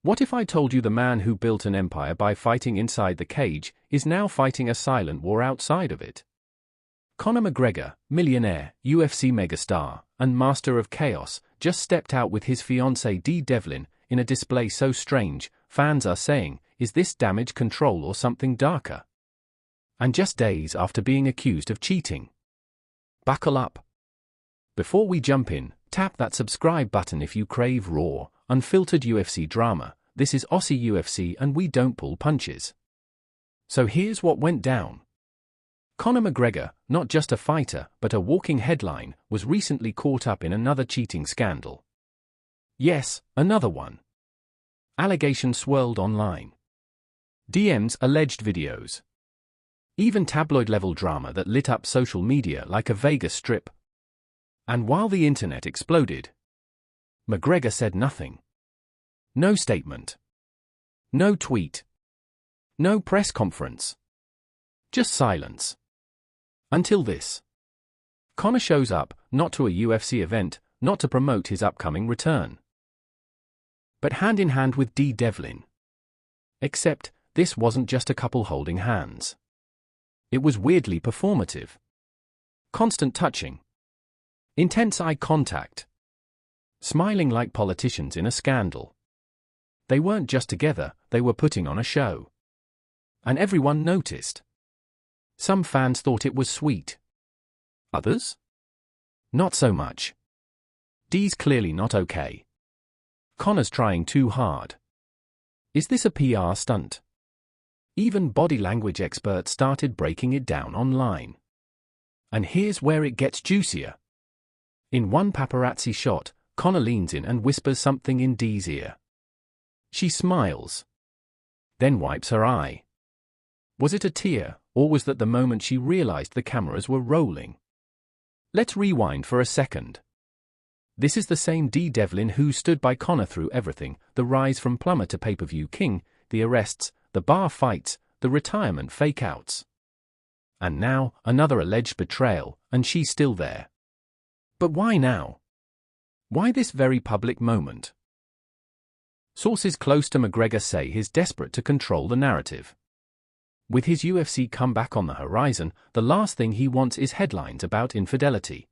What if I told you the man who built an empire by fighting inside the cage is now fighting a silent war outside of it? Conor McGregor, millionaire, UFC megastar, and master of chaos, just stepped out with his fiancée Dee Devlin in a display so strange, fans are saying, is this damage control or something darker? And just days after being accused of cheating. Buckle up. Before we jump in, tap that subscribe button if you crave raw, unfiltered UFC drama. This is Aussie UFC and we don't pull punches. So here's what went down. Conor McGregor, not just a fighter but a walking headline, was recently caught up in another cheating scandal. Yes, another one. Allegations swirled online. DMs, alleged videos. Even tabloid-level drama that lit up social media like a Vegas strip. And while the internet exploded, McGregor said nothing. No statement. No tweet. No press conference. Just silence. Until this. Conor shows up, not to a UFC event, not to promote his upcoming return, but hand in hand with Dee Devlin. Except, this wasn't just a couple holding hands. It was weirdly performative. Constant touching. Intense eye contact. Smiling like politicians in a scandal. They weren't just together, they were putting on a show. And everyone noticed. Some fans thought it was sweet. Others? Not so much. Dee's clearly not okay. Conor's trying too hard. Is this a PR stunt? Even body language experts started breaking it down online. And here's where it gets juicier. In one paparazzi shot, Conor leans in and whispers something in Dee's ear. She smiles. Then wipes her eye. Was it a tear, or was that the moment she realized the cameras were rolling? Let's rewind for a second. This is the same Dee Devlin who stood by Conor through everything, the rise from plumber to pay-per-view king, the arrests, the bar fights, the retirement fake-outs. And now, another alleged betrayal, and she's still there. But why now? Why this very public moment? Sources close to McGregor say he's desperate to control the narrative. With his UFC comeback on the horizon, the last thing he wants is headlines about infidelity.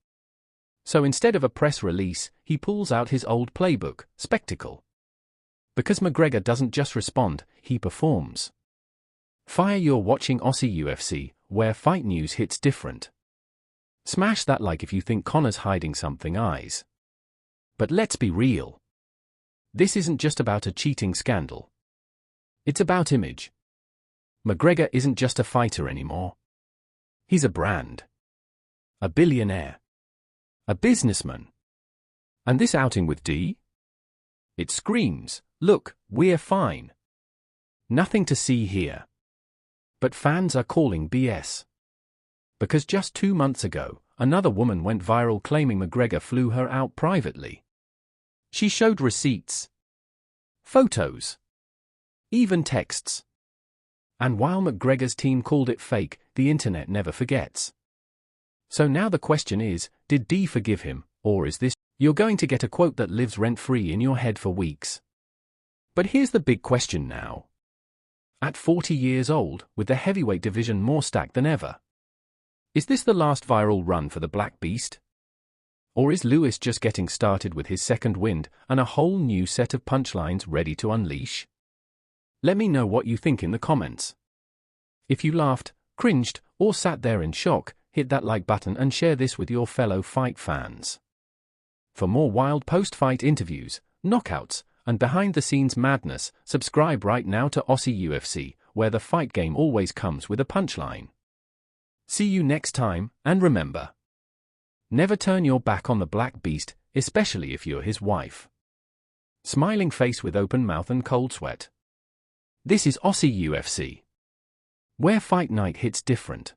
So instead of a press release, he pulls out his old playbook, spectacle. Because McGregor doesn't just respond, he performs. Fire, you're watching Aussie UFC, where fight news hits different. Smash that like if you think Conor's hiding something eyes. But let's be real. This isn't just about a cheating scandal. It's about image. McGregor isn't just a fighter anymore. He's a brand. A billionaire. A businessman. And this outing with Dee? It screams, look, we're fine. Nothing to see here. But fans are calling BS. Because just 2 months ago, another woman went viral claiming McGregor flew her out privately. She showed receipts, photos, even texts. And while McGregor's team called it fake, the internet never forgets. So now the question is, did Dee forgive him, or is this? You're going to get a quote that lives rent-free in your head for weeks. But here's the big question now. At 40 years old, with the heavyweight division more stacked than ever, is this the last viral run for the Black Beast? Or is Lewis just getting started with his second wind and a whole new set of punchlines ready to unleash? Let me know what you think in the comments. If you laughed, cringed, or sat there in shock, hit that like button and share this with your fellow fight fans. For more wild post-fight interviews, knockouts, and behind-the-scenes madness, subscribe right now to Aussie UFC, where the fight game always comes with a punchline. See you next time, and remember, never turn your back on the Black Beast, especially if you're his wife. Smiling face with open mouth and cold sweat. This is Aussie UFC, where fight night hits different.